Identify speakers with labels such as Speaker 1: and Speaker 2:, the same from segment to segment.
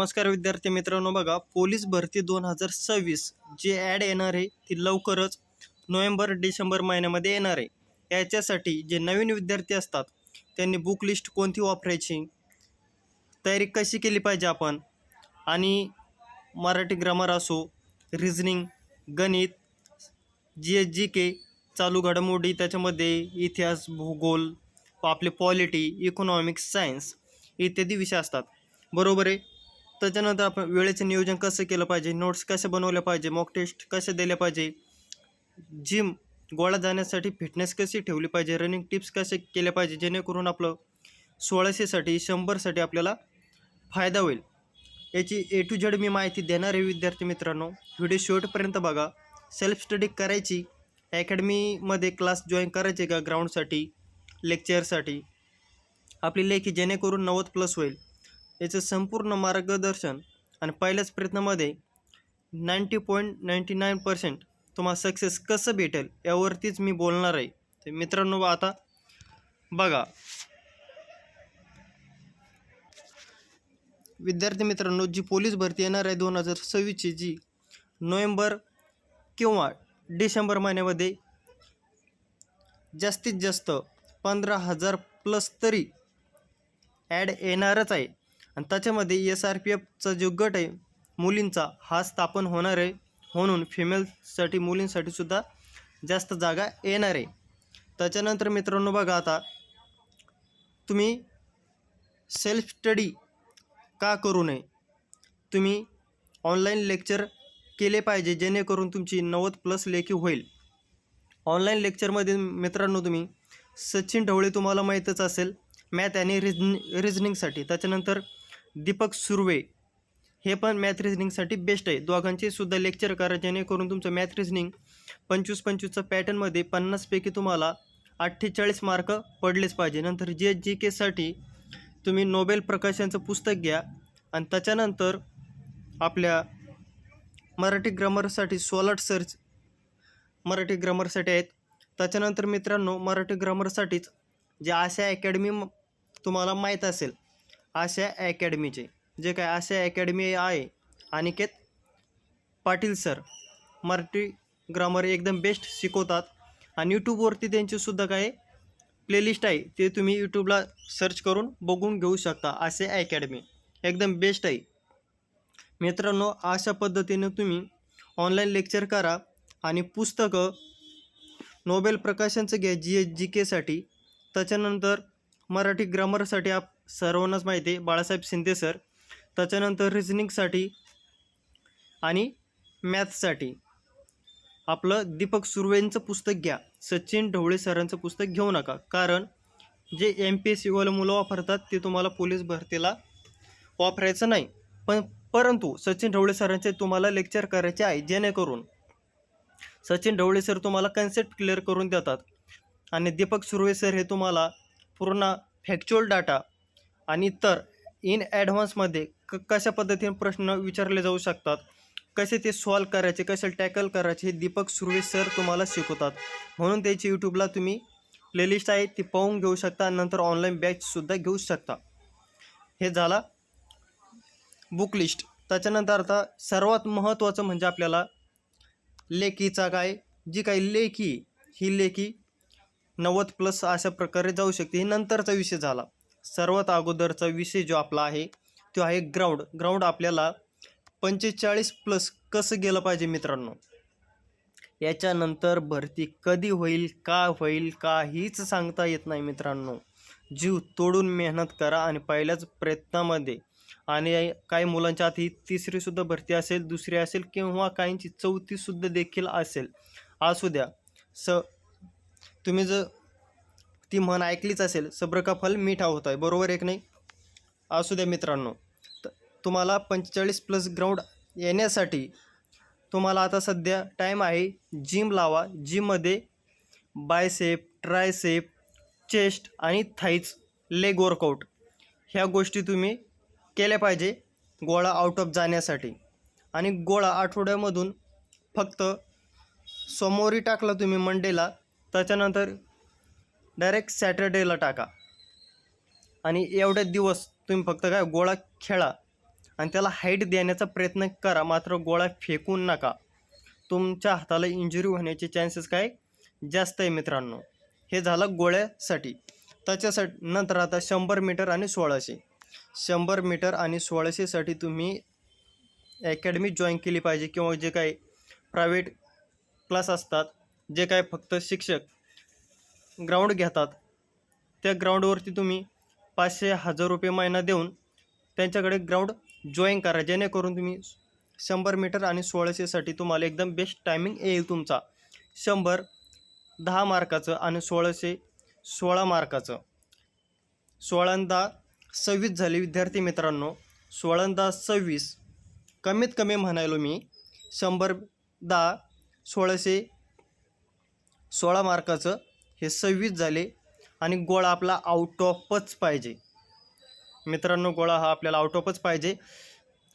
Speaker 1: नमस्कार विद्यार्थी मित्रांनो, बघा पोलीस भरती 2026 जी ॲड येणार आहे ती लवकरच नोव्हेंबर डिसेंबर महिन्यामध्ये येणार आहे. याच्यासाठी जे नवीन विद्यार्थी असतात त्यांनी बुक लिस्ट कोणती वापरायची, तयारी कशी केली पाहिजे आपण, आणि मराठी ग्रामर असो, रिझनिंग, गणित, जी के, चालू घडामोडी, त्याच्यामध्ये इतिहास, भूगोल, आपले पॉलिटी, इकॉनॉमिक्स, सायन्स इत्यादी विषय असतात, बरोबर आहे. त्याच्यानंतर आपण वेळेचं नियोजन कसं केलं पाहिजे, नोट्स कशा बनवल्या पाहिजे, मॉक टेस्ट कशा दिल्या पाहिजे, जिम गोळा जाण्यासाठी फिटनेस कशी ठेवली पाहिजे, रनिंग टिप्स कसे केल्या पाहिजे, जेणेकरून आपलं 1600साठी 100साठी आपल्याला फायदा होईल. याची ए टू झेड मी माहिती देणार आहे विद्यार्थी मित्रांनो. व्हिडिओ शेवटपर्यंत बघा. सेल्फ स्टडी करायची, अकॅडमीमध्ये क्लास जॉईन करायचे का ग्राउंडसाठी, लेक्चरसाठी आपली लेखी, जेणेकरून 90+ होईल. याचं संपूर्ण मार्गदर्शन आणि पहिल्याच प्रयत्नामध्ये 90.99% तुम्हाला सक्सेस कसं भेटेल यावरतीच मी बोलणार आहे. तर मित्रांनो, आता बघा विद्यार्थी मित्रांनो, जी पोलीस भरती येणार आहे 2026ची, जी नोव्हेंबर किंवा डिसेंबर महिन्यामध्ये जास्तीत जास्त 15,000+ तरी ॲड येणारच आहे. आणि त्याच्यामध्ये SRPFचा जो गट आहे मुलींचा, हा स्थापन होणार आहे, म्हणून फिमेलसाठी, मुलींसाठी सुद्धा जास्त जागा येणार आहे. त्याच्यानंतर मित्रांनो बघा, आता तुम्ही सेल्फ स्टडी का करू नये, तुम्ही ऑनलाईन लेक्चर केले पाहिजे, जेणेकरून तुमची 90+ लेखी होईल. ऑनलाईन लेक्चरमध्ये मित्रांनो तुम्ही सचिन ढवळे तुम्हाला माहीतच असेल, मॅथ आणि रिझनिंगसाठी. त्याच्यानंतर दीपक सुर्वे, हे पण मॅथ रिझनिंगसाठी बेस्ट आहे. दोघांचे सुद्धा लेक्चर करा, जेणेकरून तुमचं मॅथ रिझनिंग 25-25चा पॅटर्नमध्ये 50पैकी तुम्हाला 48 मार्क पडलेच पाहिजे. नंतर GK साठी तुम्ही नोबेल प्रकाशनचं पुस्तक घ्या. आणि त्याच्यानंतर आपल्या मराठी ग्रामरसाठी सोलाट सर्च मराठी ग्रामरसाठी आहेत. त्याच्यानंतर मित्रांनो, मराठी ग्रामरसाठीच जे आशा अकॅडमी तुम्हाला माहीत असेल, आशा अकॅडमीचे जे काय आशा अकॅडमी आहे, अनिकेत पाटील सर मराठी ग्रामर एकदम बेस्ट शिकवतात. आणि यूट्यूबवरती त्यांचीसुद्धा काय प्लेलिस्ट आहे, ते तुम्ही यूट्यूबला सर्च करून बघून घेऊ शकता. आशा अकॅडमी एकदम बेस्ट आहे मित्रांनो. अशा पद्धतीने तुम्ही ऑनलाईन लेक्चर करा आणि पुस्तकं नोबेल प्रकाशनचं घ्या GK साठी. त्याच्यानंतर मराठी ग्रामरसाठी सर्वांनाच माहिती आहे बाळासाहेब शिंदे सर. त्याच्यानंतर रिझनिंगसाठी आणि मॅथ्ससाठी आपलं दीपक सुर्वेंचं पुस्तक घ्या. सचिन ढवळे सरांचं पुस्तक घेऊ नका, कारण जे MPSCवाले मुलं वापरतात ते तुम्हाला पोलीस भरतीला वापरायचं नाही. परंतु सचिन ढवळे सरांचे तुम्हाला लेक्चर करायचे आहे, जेणेकरून सचिन ढवळे सर तुम्हाला कन्सेप्ट क्लिअर करून देतात. आणि दीपक सुर्वे सर हे तुम्हाला पूर्ण फॅक्च्युअल डाटा आणि इतर इन ॲडव्हान्समध्ये कशा पद्धतीने प्रश्न विचारले जाऊ शकतात, कसे ते सॉल्व करायचे, कसे टॅकल करायचे, हे दीपक सुर्वे सर तुम्हाला शिकवतात. म्हणून त्याची यूट्यूबला तुम्ही प्लेलिस्ट आहे ती पाहून घेऊ शकता. नंतर ऑनलाईन बॅचसुद्धा घेऊ शकता. हे झाला बुक लिस्ट. त्याच्यानंतर आता सर्वात महत्त्वाचं म्हणजे आपल्याला लेखीचा काय, जी काही लेखी, ही लेखी 90+ अशा प्रकारे जाऊ शकते. ही नंतरचा विषय झाला. सर्वात अगोदरचा विषय जो आपला आहे तो आहे ग्राउंड आपल्याला 45+ कसं गेलं पाहिजे मित्रांनो. याच्यानंतर भरती कधी होईल, का होईल, काहीच सांगता येत नाही मित्रांनो. जीव तोडून मेहनत करा आणि पहिल्याच प्रयत्नामध्ये. आणि काही मुलांच्या हाती 3री सुद्धा भरती असेल, 2री असेल, किंवा काहींची 4थी सुद्धा देखील असेल, असू द्या. तुम्ही जर ती म्हण ऐकलीच असेल, सब्र का फल मीठा होता है, बरोबर आहे की नाही. असू द्या मित्रांनो, तुम्हाला 45+ ग्राउंड येण्यासाठी तुम्हाला आता सध्या टाईम आहे. जिम लावा. जिममध्ये बायसेप, ट्रायसेप, चेस्ट आणि थाईज लेग वर्कआउट ह्या गोष्टी तुम्ही केल्या पाहिजे गोळा आउट ऑफ जाण्यासाठी. आणि गोळा आठवड्यामधून फक्त सोमवारी टाकला तुम्ही, मंडेला, त्याच्यानंतर डायरेक्ट सॅटर्डेला टाका. आणि एवढे दिवस तुम्ही फक्त काय गोळा खेळा आणि त्याला हाईट देण्याचा प्रयत्न करा, मात्र गोळा फेकून नका. तुमच्या हाताला इंजुरी होण्याचे चान्सेस काय जास्त आहे मित्रांनो. हे झालं गोळ्यासाठी. त्याच्यासाठी नंतर आता 100 मीटर आणि 1600. 100 मीटर आणि 1600साठी तुम्ही अकॅडमी जॉईन केली पाहिजे, किंवा जे काही प्रायव्हेट क्लास असतात, जे काय फक्त शिक्षक ग्राउंड घेतात, त्या ग्राउंडवरती तुम्ही 500-1000 रुपये महिना देऊन त्यांच्याकडे ग्राउंड जॉईन करा, जेणेकरून तुम्ही 100 मीटर आणि 1600साठी तुम्हाला एकदम बेस्ट टायमिंग येईल तुमचा. 100 10 मार्काचं आणि 1600 16 मार्काचं. 16 आणि 10 26 झाले विद्यार्थी मित्रांनो. 16 आणि 10 26, कमीत कमी म्हणायलो मी. 100 10 1600 16 मार्काचं हे 26 झाले. आणि गोळा आपला आउट ऑफच पाहिजे मित्रांनो. गोळा हा आपल्याला आउट ऑफच पाहिजे.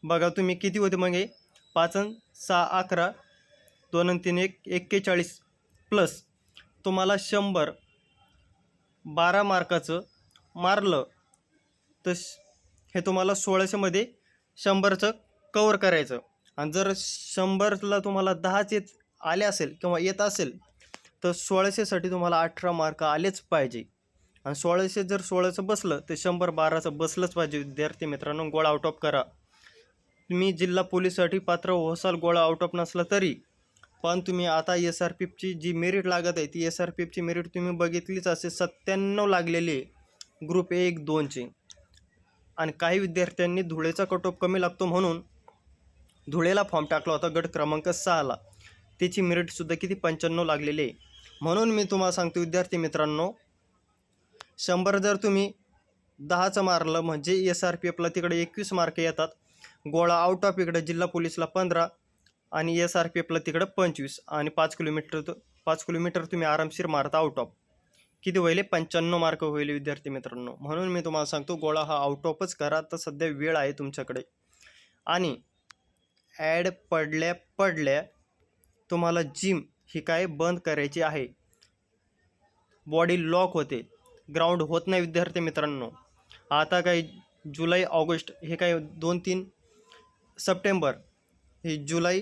Speaker 1: बघा तुम्ही किती होते मग हे 5 आणि 6 11, 2 आणि 3 41 प्लस तुम्हाला 100 12 मार्काचं मारलं तर हे तुम्हाला 1600मध्ये 100चं कवर करायचं. आणि जर 100ला तुम्हाला 10च आले असेल किंवा येत असेल तर 1600साठी तुम्हाला 18 मार्क आलेच पाहिजे. आणि 1600 जर 16चं बसलं तर 100 12चं बसलंच पाहिजे विद्यार्थी मित्रांनो. गोळा आउट ऑफ करा. तुम्ही जिल्हा पोलीससाठी पात्र होसाल गोळा आउट ऑफ नसला तरी, पण तुम्ही आता SRPFची जी मेरिट लागत आहे ती SRPFची मेरिट तुम्ही बघितलीच असेल. 97 लागलेली आहे ग्रुप 1 2चे. आणि काही विद्यार्थ्यांनी धुळेचा कट ऑफ कमी लागतो म्हणून धुळेला फॉर्म टाकला होता गट क्रमांक 6ला. त्याची मेरिटसुद्धा किती 95 लागलेली आहे. म्हणून मी तुम्हाला सांगतो विद्यार्थी मित्रांनो, 100 जर तुम्ही 10चं मारलं म्हणजे SRPFला तिकडे 21 मार्क येतात. गोळा आउट ऑफ इकडे जिल्हा पोलीसला 15 आणि SRPFला तिकडं 25. आणि 5 किलोमीटर तुम्ही आरामशीर मारता आउट ऑफ. किती होईल 95 मार्क होईल विद्यार्थी मित्रांनो. म्हणून मी तुम्हाला सांगतो गोळा हा आउट ऑफच करा. तर सध्या वेळ आहे तुमच्याकडे. आणि ॲड पडल्या तुम्हाला जिम ही काय बंद करायची आहे. बॉडी लॉक होते, ग्राउंड होत नाही विद्यार्थी मित्रांनो. आता काही जुलै ऑगस्ट हे काय 2-3 सप्टेंबर, हे जुलै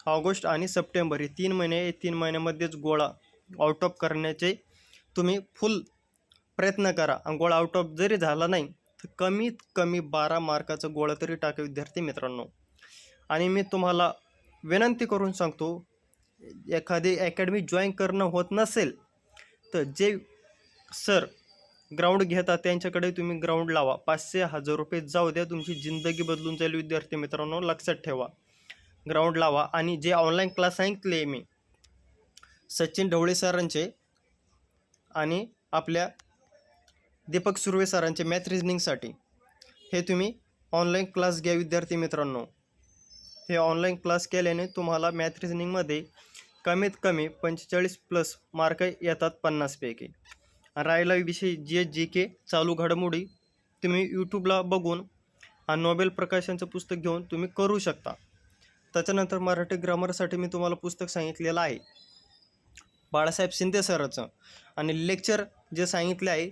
Speaker 1: ऑगस्ट आणि सप्टेंबर हे 3 महिने. 3 महिन्यामध्येच गोळा आउट ऑफ करण्याचे तुम्ही फुल प्रयत्न करा. आणि गोळा आउट ऑफ जरी झाला नाही तर कमीत कमी 12 मार्काचा गोळा तरी टाका विद्यार्थी मित्रांनो. आणि मी तुम्हाला विनंती करून सांगतो, एखादी अकॅडमी जॉईन करणं होत नसेल तर जे सर ग्राउंड घेतात त्यांच्याकडे तुम्ही ग्राउंड लावा. 500-1000 रुपये जाऊ द्या, तुमची जिंदगी बदलून जाईल विद्यार्थी मित्रांनो. लक्षात ठेवा, ग्राउंड लावा. आणि जे ऑनलाईन क्लास सांगितले मी सचिन ढवळे सरांचे आणि आपल्या दीपक सुर्वे सरांचे मॅथ रिजनिंगसाठी, हे तुम्ही ऑनलाईन क्लास घ्या विद्यार्थी मित्रांनो. हे ऑनलाईन क्लास केल्याने तुम्हाला मॅथ रिजनिंगमध्ये कमीत कमी 45+ मार्क येतात 50 पैकी. राहिला विषय GK चालू घडामोडी तुम्ही यूट्यूबला बघून आणि नोबेल प्रकाशनचं पुस्तक घेऊन तुम्ही करू शकता. त्याच्यानंतर मराठी ग्रामरसाठी मी तुम्हाला पुस्तक सांगितलेलं आहे बाळासाहेब शिंदे सरांचं. आणि लेक्चर जे सांगितले आहे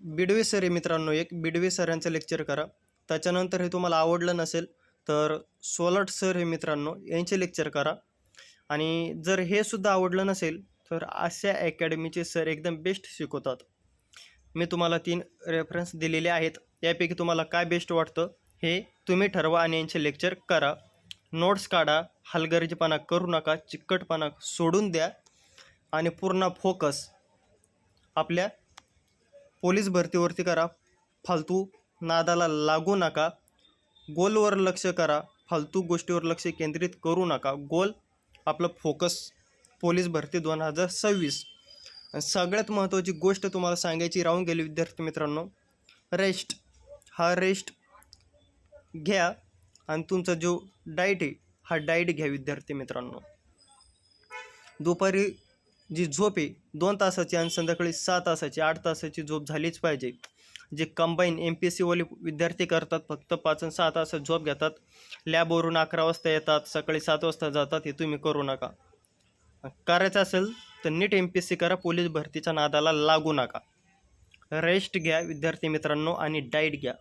Speaker 1: बिडवे सर आहे मित्रांनो, एक बिडवे सरांचं लेक्चर करा. त्याच्यानंतर हे तुम्हाला आवडलं नसेल तर सोलट सर हे मित्रांनो यांचे लेक्चर करा. आणि जर हे सुद्धा आवडलं नसेल तर अशा अकॅडमीचे सर एकदम बेस्ट शिकवतात. मी तुम्हाला 3 रेफरन्स दिलेले आहेत. यापैकी तुम्हाला काय बेस्ट वाटतं हे तुम्ही ठरवा आणि यांचे लेक्चर करा. नोट्स काढा, हलगर्जीपणा करू नका, चिकटपणा सोडून द्या आणि पूर्ण फोकस आपल्या पोलीस भरतीवरती करा. फालतू नादाला लागू नका, गोलवर लक्ष करा, फालतू गोष्टीवर लक्ष केंद्रित करू नका. गोल आपलं फोकस पोलीस भरती 2026. आणि सगळ्यात महत्त्वाची गोष्ट तुम्हाला सांगायची राहून गेली विद्यार्थी मित्रांनो, रेस्ट. हा रेस्ट घ्या आणि तुमचा जो डाईट आहे हा डाईट घ्या विद्यार्थी मित्रांनो. दुपारी जी झोप आहे 2 तासाची आणि संध्याकाळी 6 तासाची 8 तासाची झोप झालीच पाहिजे. जे कंबाईन MPSCवाले विद्यार्थी करतात फक्त 5 आणि 6 तासात झोप घेतात, लॅबवरून 11 वाजता येतात, सकाळी 7 वाजता जातात. हे तुम्ही करू नका. करायचं असेल तर नीट MPSC करा, पोलीस भरतीच्या नादाला लागू नका. रेस्ट घ्या विद्यार्थी मित्रांनो आणि डाईट घ्या.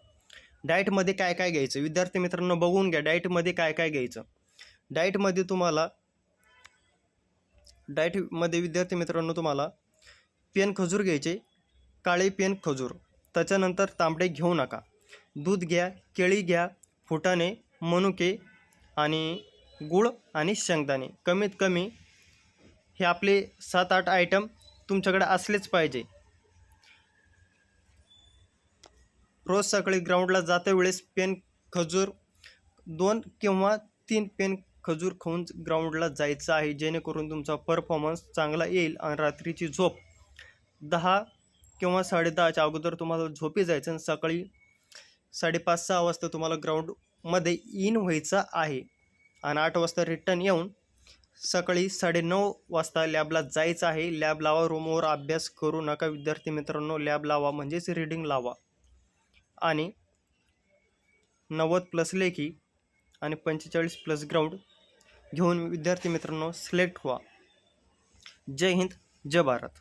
Speaker 1: डाएटमध्ये काय काय घ्यायचं विद्यार्थी मित्रांनो बघून घ्या. डाएटमध्ये काय काय घ्यायचं. डाएटमध्ये विद्यार्थी मित्रांनो तुम्हाला पेन खजूर घ्यायचे, काळे पेन खजूर. त्याच्यानंतर तांबडे घेऊ नका. दूध घ्या, केळी घ्या, फुटाणे, मनुके आणि गूळ आणि शेंगदाणे. कमीत कमी हे आपले 7-8 आयटम तुमच्याकडे असलेच पाहिजे. रोज सकाळी ग्राउंडला जाता वेळेस पेन खजूर 2 किंवा 3 पेन खजूर खाऊन ग्राउंडला जायचं आहे, जेणेकरून तुमचा परफॉर्मन्स चांगला येईल. आणि रात्रीची झोप 10 किंवा 10:30च्या अगोदर तुम्हाला झोपी जायचं आणि सकाळी 5:30-6 वाजता तुम्हाला ग्राउंडमध्ये इन व्हायचं आहे. आणि 8 वाजता रिटर्न येऊन सकाळी 9:30 वाजता लॅबला जायचं आहे. लॅब लावा. रूमवर अभ्यास करू नका विद्यार्थी मित्रांनो. लॅब लावा म्हणजेच रीडिंग लावा. आणि 90+ लेखी आणि 45+ ग्राउंड घेऊन विद्यार्थी मित्रांनो सिलेक्ट व्हा. जय हिंद, जय भारत.